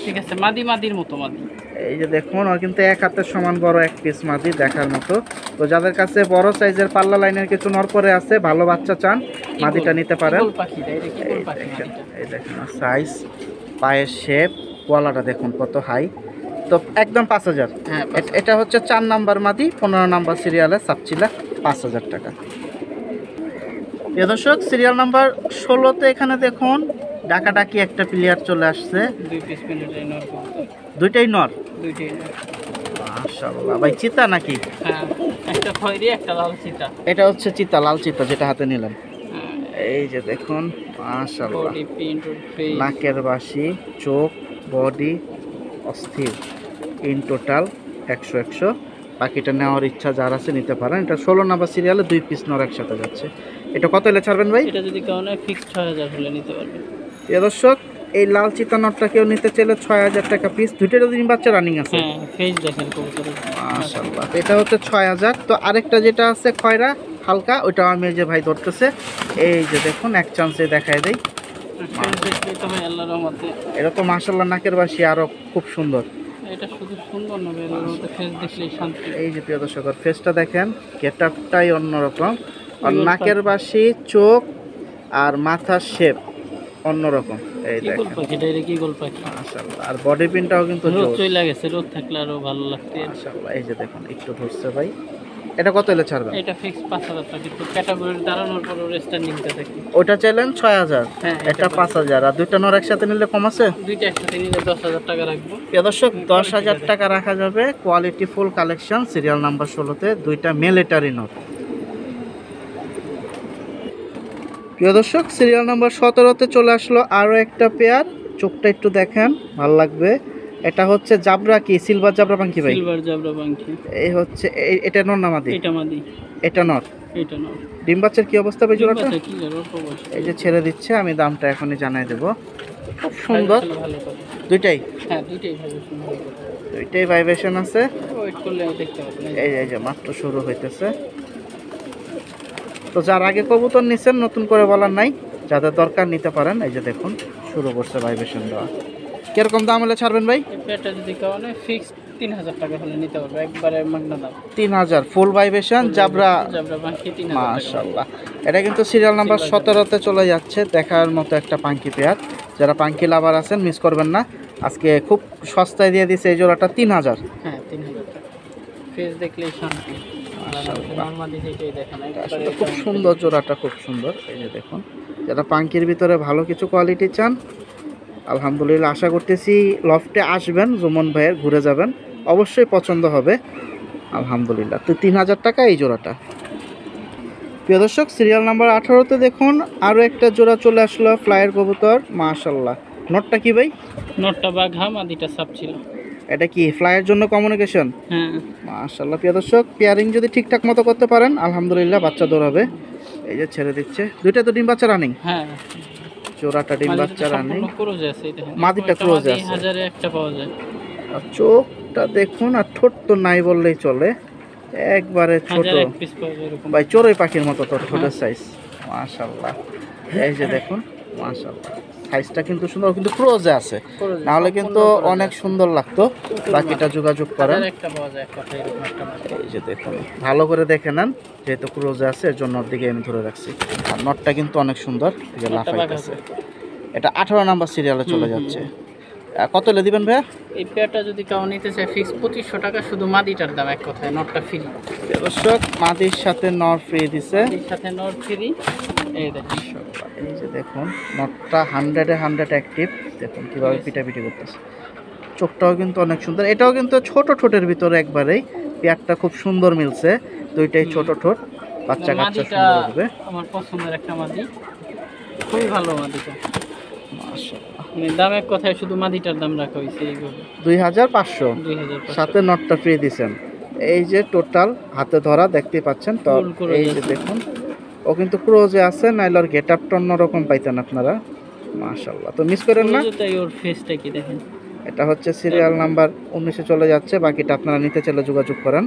ঠিক আছে। মাদির মতো মাদি। এই যে দেখুন, ওর কিন্তু এক হাতের সমান বড় এক পিস মাদি, দেখার মতো। তো যাদের কাছে বড় সাইজের পাল্লা লাইনের কিছু নরপরে আছে, ভালো বাচ্চা চান, মাদিটা নিতে পারেন। এই দেখুন সাইজ, পায়ের শেপ, গলাটা দেখুন কত হাই। তো একদম 5,000। হ্যাঁ, এটা হচ্ছে 4 নাম্বার মাদি 15 নাম্বার সিরিয়ালে সাপচিলা, 5,000 টাকা। দর্শক সিরিয়াল নাম্বার 16-তে এখানে দেখুন ডাকাডাকি একটা প্লেয়ার চলে আসছে। দুইটাই নর? মাশাআল্লাহ ভাই। চিতা নাকি? হ্যাঁ, একটা খয়েরি, একটা লাল চিতা। এটা হচ্ছে চিতা, লাল চিতা যেটা হাতে নিলাম। এই যে দেখুন মাশাআল্লাহ, নাকের বাসি, চোখ, বডি অস্থির। In total 100। বাকিটা নেওয়ার ইচ্ছা যার আছে নিতে পারেন। এটা 16 নাম্বার সিরিয়ালে 2 পিস নর একসাথে যাচ্ছে। এটা কত হলে ছাড়বেন ভাই? এটা যদি কেউ নেয় ফিক্স 6,000 হলে নিতে পারবে। দর্শক এই লাল চিতা নটটা কেউ নিতে চাইলে 6,000 টাকা পিস। দুইটারও দিন বাচ্চা রানিং আছে। হ্যাঁ, ফেস দেখেন কবুতরের। মাশাআল্লাহ। এটা হচ্ছে 6,000। তো আরেকটা যেটা আছে খয়রা হালকা, ওটা আমি যে ভাই ধরতেছে। এই যে দেখুন, এক চান্সে দেখায় দেই। আল্লাহর রহমতে এটা তো মাশাআল্লাহ নাকের বাসি আরো খুব সুন্দর। এটা শুধু সুন্দর না, আল্লাহর রহমতে ফেস দেখলেই শান্তি। এই যে প্রিয় দর্শক ফেসটা দেখেন, গেটআপটাই অন্যরকম। আর নাকের বাসি, চোখ আর মাথার শেপ অন্যরকম। এই দেখেন মাশাআল্লাহ। আর বডি পিনটাও কিন্তু রোদ চলে গেছে, রোদ থাকলে আরো ভালো লাগতো মাশাআল্লাহ। এই যে দেখুন একটু ধরছে ভাই। এটা কত হলে ছাড়বেন? এটা ফিক্স 5000 টাকা, কিন্তু ক্যাটাগরি দাঁড়ানোর পর স্ট্যান্ডিংটা থাকে। ওটা চাইলেন 6000, হ্যাঁ এটা 5000। আর দুইটা নর একসাথে নিলে কম আছে? দুইটা একসাথে নিলে 10000 টাকা রাখবো। প্রিয় দর্শক 10000 টাকা রাখা যাবে। Quality full collection, serial number 16তে দুইটা মিলিটারি নর। প্রিয় দর্শক সিরিয়াল নাম্বার 17তে চলে আসলো আরো একটা পেয়ার। চোখটা একটু দেখেন, ভালো লাগবে। এটা হচ্ছে জাবরা, কি সিলভার জাবরা পাঙ্কি ভাই? সিলভার জাবরা পাঙ্কি। এই হচ্ছে এটা নর না মাদি? এটা মাদি। এটা নর। এটা নর। ডিম বাচ্চার কি অবস্থা ভাই জোড়াটা? কি জানো প্রবাস। এই যে ছেড়ে দিচ্ছে, আমি দামটা এখনই জানাই দেব। খুব সুন্দর দুইটাই। হ্যাঁ দুইটাই ভালো সুন্দর, দুইটাই ভাইব্রেশন আছে। ওয়েট করলে দেখতে পাবেন। এই যে মাত্র শুরু হইতেছে। তো যার আগে কবুতর নিছেন নতুন করে বলার নাই, যাদের দরকার নিতে পারেন। এই যে দেখুন শুরু করছে ভাইব্রেশন দেওয়া। কিরকম দাম হলে ছাড়বেন ভাই? এটা যদি কারণে ফিক্স 3000 টাকা হলে নিতে পারবে, একবারে মাগনা দাম। 3000 ফুল ভাইব্রেশন জাবরা পাঙ্কি 3000 টাকা। মাশাআল্লাহ। এটা কিন্তু সিরিয়াল নাম্বার 17তে চলে যাচ্ছে। দেখার মতো একটা পাঙ্কি পেয়ার। যারা পাঙ্কি লাভার আছেন মিস করবেন না। আজকে খুব সস্তায় দিয়ে দিয়েছে এই জোড়াটা 3000। হ্যাঁ 3000 টাকা। ফেস দেখলেই শান্তি। নরমালি যেটাই দেখেন আসলে খুব সুন্দর জোড়াটা, খুব সুন্দর। এই যে দেখুন, যারা পাঙ্কির ভিতরে ভালো কিছু কোয়ালিটি চান, আলহামদুলিল্লাহ আশা করতেছি লফটে আসবেন, জুমন ভাইয়ের ঘুরে যাবেন, অবশ্যই পছন্দ হবে আলহামদুলিল্লাহ। তো 3000 টাকা এই জোড়াটা। প্রিয় দর্শক সিরিয়াল নাম্বার 18তে দেখুন আরও একটা জোড়া চলে আসলো ফ্লাইয়ের কবুতর। মাশাআল্লাহ। নটটা কি ভাই? নটটা বাঘা, মাদিটা সাপ ছিল। এটা কি ফ্লাইয়ের জন্য কমিউনিকেশন? হ্যাঁ মাশাআল্লাহ। প্রিয় দর্শক পেয়ারিং যদি ঠিকঠাক মতো করতে পারেন আলহামদুলিল্লাহ বাচ্চা দৌড়াবে। এই যে ছেড়ে দিচ্ছে, দুইটা তো ডিম বাচ্চা রানিং। হ্যাঁ জোড়াটা ডিম বাচ্চা রানিং, ক্রোজ আছে। এটা মাদিটা ক্রোজ আছে, হাজারে একটা পাওয়া যায়। আর চোখটা দেখুন, আর ঠোঁট তো নাই বললেই চলে, একবারে ছোট ভাই, চড়ুই পাখির মতো তোর ঠোঁটের সাইজ। মাশাআল্লাহ। এই যে দেখুন মাশাআল্লাহ, সাইজটা কিন্তু সুন্দর, কিন্তু ক্রোজে আছে, নাহলে কিন্তু অনেক সুন্দর লাগতো। বাকিটা যোগাযোগ করেন। এই যে দেখুন ভালো করে দেখে নেন, যেহেতু ক্রোজে আছে এর জন্য ওর দিকে আমি ধরে রাখছি। আর নটটা কিন্তু অনেক সুন্দর, যে লাফাইতেছে। এটা 18 নাম্বার সিরিয়ালে চলে যাচ্ছে। কত হলে দিবেন ভাইয়া? এই পেয়ারটা যদি কেউ নিতে চায় ফিক্স 2500 টাকা, শুধু মাদিটার দাম, এক কথায় নটটা ফ্রি। দর্শক মাদির সাথে নর ফ্রি দিছে, এর সাথে নর ফ্রি। এই দেখুন, এই যে দেখুন নটটা 100-এ 100 অ্যাক্টিভ। দেখুন কিভাবে পিটাপিটি করতেছে। চোখটাও কিন্তু অনেক সুন্দর। এটাও কিন্তু ছোট ঠোঁটের ভিতরে একবারেই। পেয়ারটা খুব সুন্দর মিলছে, দুইটাই ছোট ঠোঁট, বাচ্চা কাচ্চা সুন্দর হবে। আমার পছন্দের একটা মাদি, খুবই ভালো মাদিটা। মাশাআল্লাহ। দাম এক কথায়, শুধু মাদিটার দাম রাখা হয়েছে এইভাবে 2500। 2500 সাথে নটটা ফ্রি দিছেন। এই যে টোটাল হাতে ধরা দেখতে পাচ্ছেন। তো এই যে দেখুন ও কিন্তু ক্রোজে আছে, নাইলে ওর গেট আপটা অন্যরকম পাইতেন আপনারা। মাশাআল্লাহ। তো মিস করেন না। ওর ফেসটা কি দেখেন। এটা হচ্ছে সিরিয়াল নাম্বার 19-এ চলে যাচ্ছে। বাকিটা আপনারা নিতে চাইলে যোগাযোগ করেন।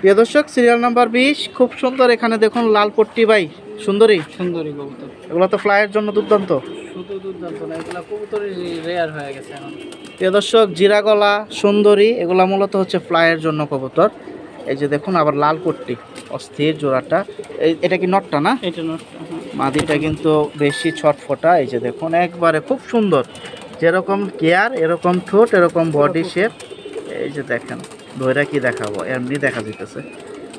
প্রিয় দর্শক সিরিয়াল নাম্বার 20 খুব সুন্দর। এখানে দেখুন লাল পট্টি ভাই, সুন্দরী সুন্দরী কবুতর। এগুলো তো ফ্লাইয়ের জন্য দুর্দান্ত। শুধু দুর্দান্ত না, এগুলো কবুতরের রেয়ার হয়ে গেছে এখন। প্রিয় দর্শক জিরা গলা, সুন্দরী, এগুলা মূলত হচ্ছে ফ্লাইয়ের জন্য কবুতর। এই যে দেখুন আবার লাল পট্টি, অস্থির জোড়াটা। এটা কি নটটা না? এটা নটটা। মাদিটা কিন্তু বেশি ছটফটা। এই যে দেখুন একবারে খুব সুন্দর, যেরকম কেয়ার এরকম ঠোঁট, এরকম বডি শেপ। এই যে দেখেন ধৈরা কি দেখাবো, এমনি দেখা যেতেছে।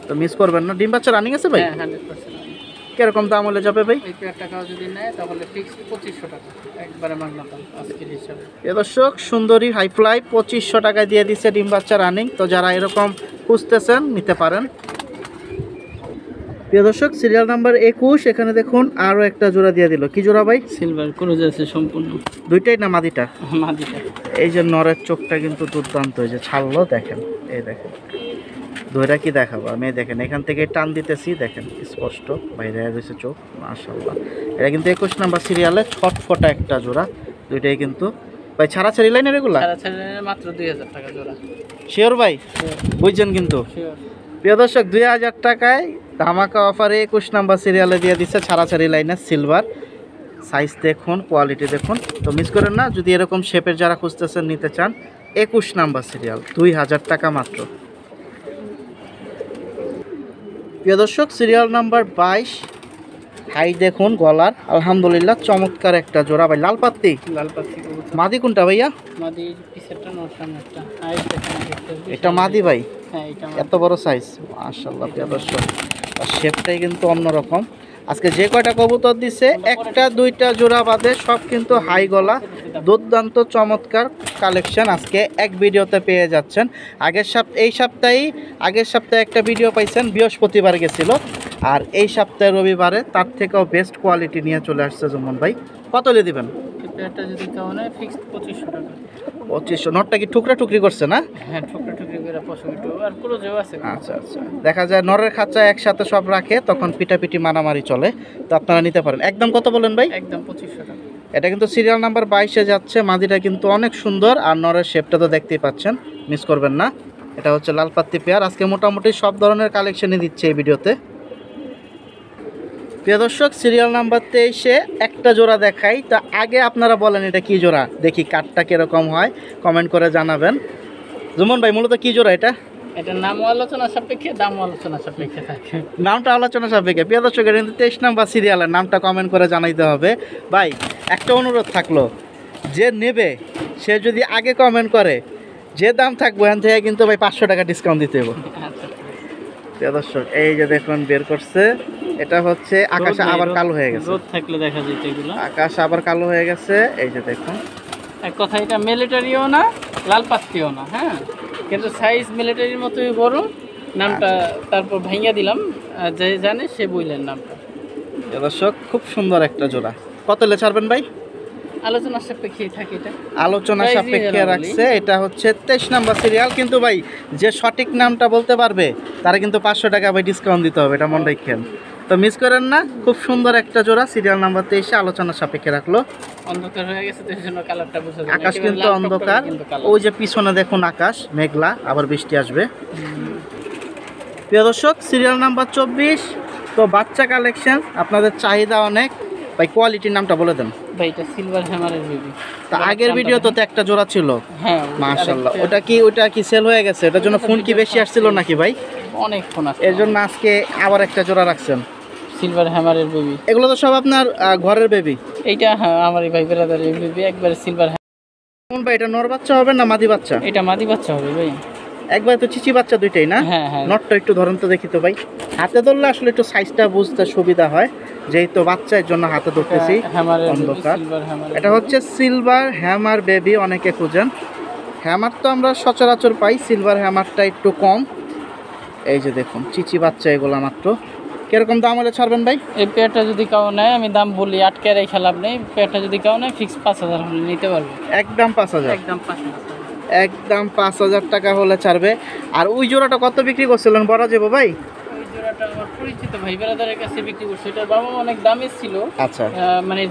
তো মিস করবেন না। ডিম বাচ্চা রানিং আছে ভাই? হ্যাঁ 100%। কিরকম দাম হলে যাবে ভাই? এই পেয়ারটাও যদি নেয় তাহলে ফিক্স 2500 টাকা, একবারে মাগনা দাম আজকের হিসাবে। এ দর্শক সুন্দরী হাই ফ্লাই 2500 টাকায় দিয়ে দিচ্ছে, ডিম বাচ্চা রানিং। তো যারা এরকম খুঁজতেছেন নিতে পারেন। প্রিয় দর্শক সিরিয়াল নাম্বার 21 এখানে দেখুন আরও একটা জোড়া দিয়ে দিল। কি জোড়া ভাই? সিলভার ক্রোজ আছে সম্পূর্ণ। দুইটাই না মাদিটা? মাদিটা। এই যে নরের চোখটা কিন্তু দুর্দান্ত, এই যে ছাড়লো দেখেন। এই দেখেন ধৈরা কি দেখাবো আমি, দেখেন এখান থেকে টান দিতেছি, দেখেন স্পষ্ট বাইরে রয়েছে চোখ। মাশাআল্লাহ। এটা কিন্তু 21 নাম্বার সিরিয়ালে ছটফটা একটা জোড়া। দুইটাই কিন্তু ভাই ছাড়াছাড়ি লাইনের এগুলা? ছাড়াছাড়ি মাত্র 2000 টাকা জোড়া। শিওর ভাই? বুঝছেন কিন্তু। প্রিয় দর্শক 2000 টাকায় ধামাকা অফারে 21 নাম্বার সিরিয়ালে দিয়ে দিচ্ছে ছাড়াছাড়ি লাইনের সিলভার। সাইজ দেখুন, কোয়ালিটি দেখুন। তো মিস করেন না, যদি এরকম শেপের যারা খুঁজতেছেন নিতে চান 21 নাম্বার সিরিয়াল 2000 টাকা মাত্র। প্রিয় দর্শক সিরিয়াল নাম্বার 22, হাই দেখুন গলার, আলহামদুলিল্লাহ চমৎকার একটা জোড়া ভাই। লাল পাত্তি কবুতর। মাদি কোনটা ভাইয়া? মাদি পিছেরটা নর সামনেরটা। হাইট দেখেন এটা মাদি ভাই? হ্যাঁ এটা এত বড় সাইজ, মাশাআল্লাহ প্রিয় দর্শক। আর শেপটাই কিন্তু অন্যরকম। আজকে যে কয়টা কবুতর দিছে একটা দুইটা জোড়া বাদে সব কিন্তু হাই গলা, দুর্দান্ত চমৎকার কালেকশন আজকে এক ভিডিওতে পেয়ে যাচ্ছেন। আগের সপ্তাহে একটা ভিডিও পাইছেন, বৃহস্পতিবার গেছিল, আর এই সপ্তাহে রবিবারে তার থেকেও বেস্ট কোয়ালিটি নিয়ে চলে আসছে জুমন ভাই। কত লে দিবেন? এটা যদি কাউনে ফিক্সড 2500 টাকা। 2500। নটটা কি টুকরা টুকরি করছে না? হ্যাঁ টুকরা টুকরি করে পছন্দ আর পুরো জেও আছে। আচ্ছা আচ্ছা, দেখা যায় নরের খাঁচা একসাথে সব রাখে, তখন পিটাপিটি মারামারি চলে, তো আপনারা নিতে পারেন। একদম কত বলেন ভাই? একদম 2500 টাকা। এটা কিন্তু সিরিয়াল নাম্বার 22-এ যাচ্ছে। মাদিটা কিন্তু অনেক সুন্দর, আর নরের শেপটা তো দেখতেই পাচ্ছেন, মিস করবেন না। এটা হচ্ছে লাল পাত্তি পেয়ার। আজকে মোটামুটি সব ধরনের কালেকশনই দিচ্ছে এই ভিডিওতে। প্রিয় দর্শক সিরিয়াল নাম্বার 23-এ একটা জোড়া দেখাই, তা আগে আপনারা বলেন এটা কি জোড়া, দেখি কাঠটা কিরকম হয়, কমেন্ট করে জানাবেন। জুমন ভাই মূলত কি জোড়া এটা? এটা নাম আলোচনা সাপেক্ষে, দাম আলোচনা সাপেক্ষে থাকে। নামটা আলোচনা সাপেক্ষে। প্রিয় দর্শক কিন্তু 23 নাম্বার সিরিয়ালের নামটা কমেন্ট করে জানাইতে হবে। ভাই একটা অনুরোধ থাকলো, যে নেবে সে যদি আগে কমেন্ট করে যে দাম থাকবো এখান থেকে কিন্তু ভাই 500 টাকা ডিসকাউন্ট দিতে হবে। আচ্ছা প্রিয় দর্শক এই যে দেখুন বের করছে, এটা হচ্ছে আকাশ আবার কালো হয়ে গেছে। রোদ থাকলে দেখা যেত এগুলো। আকাশ আবার কালো হয়ে গেছে, এই যে দেখুন। এক কথা এটা মিলিটারিও না, লাল পাত্তিও না, হ্যাঁ, কিন্তু সাইজ মিলিটারির মতোই বড়। নামটা তারপর ভাঙিয়ে দিলাম, যে জানে সে বললেন নামটা। প্রিয় দর্শক খুব সুন্দর একটা জোড়া। কত লে ছাড়বেন ভাই? আলোচনা সাপেক্ষে থাকে এটা। আলোচনা Price সাপেক্ষে নিয়ে রাখছে। এটা হচ্ছে 23 নাম্বার সিরিয়াল, কিন্তু ভাই যে সঠিক নামটা বলতে পারবে তারা কিন্তু 500 টাকা ভাই ডিসকাউন্ট দিতে হবে, এটা মনে রাখেন। তো মিস করেন না, খুব সুন্দর একটা জোড়া সিরিয়াল নাম্বার 23-এ আলোচনা সাপেক্ষে রাখলো। অন্ধকার হয়ে গেছে তো সেজন্য কালারটা বোঝা যায় না। আকাশ একেবারে কিন্তু লাল অন্ধকার, টকটকে কিন্তু কালার। ওই যে পিছনে দেখুন আকাশ মেঘলা, আবার বৃষ্টি আসবে। প্রিয় দর্শক সিরিয়াল নাম্বার 24, তো বাচ্চা কালেকশন, আপনাদের চাহিদা অনেক ভাই। কোয়ালিটির নামটা বলে দেন ভাই। এটা সিলভার হ্যামারের বেবি। তা আগের ভিডিও তো একটা জোড়া ছিল, হ্যাঁ মাশাআল্লাহ। ওটা কি সেল হয়ে গেছে? এটার জন্য ফোন কি বেশি আসছিল নাকি ভাই? অনেক ফোন আছে, এর জন্য আজকে আবার একটা জোড়া রাখছেন। সিলভার হ্যামারের বেবি। এগুলো তো সব আপনার ঘরের বেবি? এইটা হ্যাঁ আমার এই ভাই ব্রাদারের বেবি, একবারে সিলভার। কোন ভাই এটা নর বাচ্চা হবে না মাদি বাচ্চা? এটা মাদি বাচ্চা হবে ভাই। একবার তো চিচি বাচ্চা দুইটাই না? হ্যাঁ হ্যাঁ। নটটা একটু ধরেন তো দেখি তো ভাই। হাতে ধরলে আসলে একটু সাইজটা বুঝতে সুবিধা হয়, যেহেতু বাচ্চা এর জন্য হাতে ধরতেছি। হ্যামারের অন্ধকার। Silver hammer. এটা হচ্ছে সিলভার হ্যামার বেবি, অনেকে খুঁজেন। হ্যামার তো আমরা সচরাচর পাই, সিলভার হ্যামারটা একটু কম। এই যে দেখুন চিচি বাচ্চা এগুলো মাত্র। কিরকম দাম হলে ছাড়বেন ভাই? এই পেয়ারটা যদি কাউ নেয়, আমি দাম বলি, আটকে রেখে লাভ নেই। পেয়ারটা যদি কাউ নেয় ফিক্স 5000 হলে নিতে পারবে। একদম 5000? একদম 5000। একদম 5000 টাকা হলে ছাড়বে। আর ওই জোড়াটা কত বিক্রি করছিলেন বড় যাবো ভাই? ওই জোড়াটা আমার পরিচিত ভাই ব্রাদারের কাছে বিক্রি করছে। এটার বাবা অনেক দামে ছিল। আচ্ছা। মানে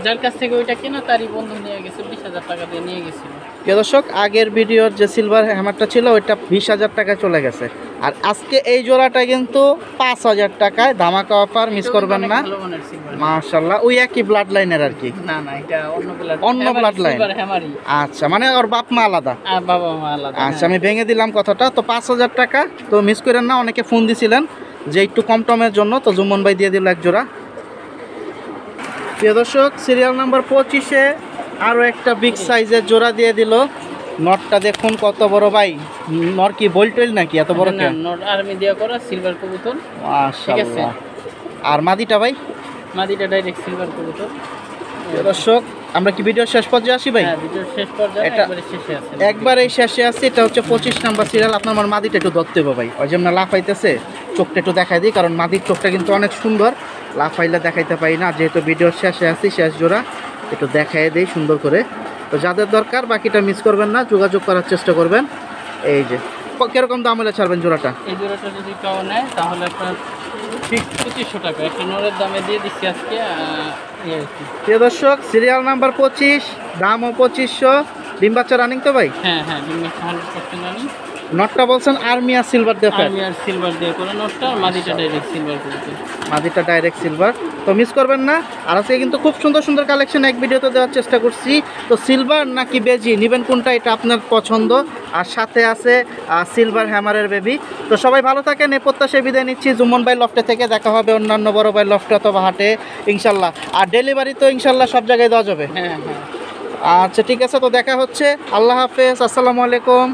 যার কাছ থেকে ওইটা কেনা তারই বন্ধু নিয়ে গেছে, 20000 টাকা দিয়ে নিয়ে গেছিল। প্রিয় দর্শক আগের ভিডিওর যে সিলভার হ্যামারটা ছিল ওইটা 20000 টাকা চলে গেছে, আর আজকে এই জোড়াটা কিন্তু 5000 টাকায় ধামাকা অফার, মিস করবেন না। ভালো মানের সিলভার। মাশাআল্লাহ, ওই একই ব্লাড লাইনের আর কি? না না, এটা অন্য ব্লাড। অন্য ব্লাড লাইন? সিলভার হ্যামারই। আচ্ছা, মানে ওর বাপ মা আলাদা? আর বাবা মা আলাদা। আচ্ছা, আমি ভেঙে দিলাম কথাটা। তো 5000 টাকা, তো মিস করেন না। অনেকে ফোন দিছিলেন যে একটু কম টমের জন্য, তো জুমন ভাই দিয়ে দিল এক জোড়া। প্রিয় দর্শক সিরিয়াল নাম্বার 25-এ আরও একটা বিগ সাইজের জোড়া দিয়ে দিল। নটটা দেখুন কত বড় ভাই। নর কি বলটেল নাকি এত বড়? না, নট আর্মি দিয়া করা সিলভার কবুতর। মাশাআল্লাহ। আর মাদিটা ভাই? মাদিটা ডাইরেক্ট সিলভার কবুতর। প্রিয় দর্শক আমরা কি ভিডিও শেষ পর্যায়ে আসি ভাই? হ্যাঁ, ভিডিওর শেষ পর্যায়ে এটা একবারে শেষে আছে। একবারে শেষে আছে। এটা হচ্ছে 25 নাম্বার সিরিয়াল। আপনার আমার মাদিটা একটু ধরতে হবে ভাই, ওই যেমন লাফাইতেছে, চোখটা একটু দেখাই দিই, কারণ মাদির চোখটা কিন্তু অনেক সুন্দর। লাফাইলে দেখাইতে পারি না, যেহেতু ভিডিওর শেষে আছি, শেষ জোড়া একটু দেখাই দিই সুন্দর করে। তো যাদের দরকার বাকিটা মিস করবেন না, যোগাযোগ করার চেষ্টা করবেন। এই যে কিরকম দাম হলে ছাড়বেন জোড়াটা? এই জোড়াটা যদি কেউ নেয় তাহলে আপনার ঠিক 2500 টাকা একটা নরের দামে দিয়ে দিচ্ছি আজকে। এই আর কি। প্রিয় দর্শক সিরিয়াল নাম্বার 25, দামও 2500। ডিম বাচ্চা রানিং তো ভাই? হ্যাঁ হ্যাঁ, 100% রানি। নটটা বলছেন আর্মিয়া সিলভার দিয়ে ফ্যাট, আর্মি আর সিলভার দিয়ে করে নটটা, আর মাদিটা ডাইরেক্ট সিলভার কবুতর। মাদিটা ডাইরেক্ট সিলভার, তো মিস করবেন না। আর আজকে কিন্তু খুব সুন্দর সুন্দর কালেকশন এক ভিডিওতে দেওয়ার চেষ্টা করছি। তো সিলভার নাকি বেজি নেবেন কোনটা, এটা আপনার পছন্দ। আর সাথে আছে সিলভার হ্যামারের বেবি। তো সবাই ভালো থাকেন, এ প্রত্যাশায় বিদায় নিচ্ছি জুমন ভাই লফটে থেকে। দেখা হবে অন্যান্য বড় ভাই লফটে অথবা হাটে ইনশাল্লাহ। আর ডেলিভারি তো ইনশাল্লাহ সব জায়গায় দেওয়া যাবে। হ্যাঁ হ্যাঁ। আচ্ছা ঠিক আছে, তো দেখা হচ্ছে। আল্লাহ হাফেজ, আসসালামু আলাইকুম।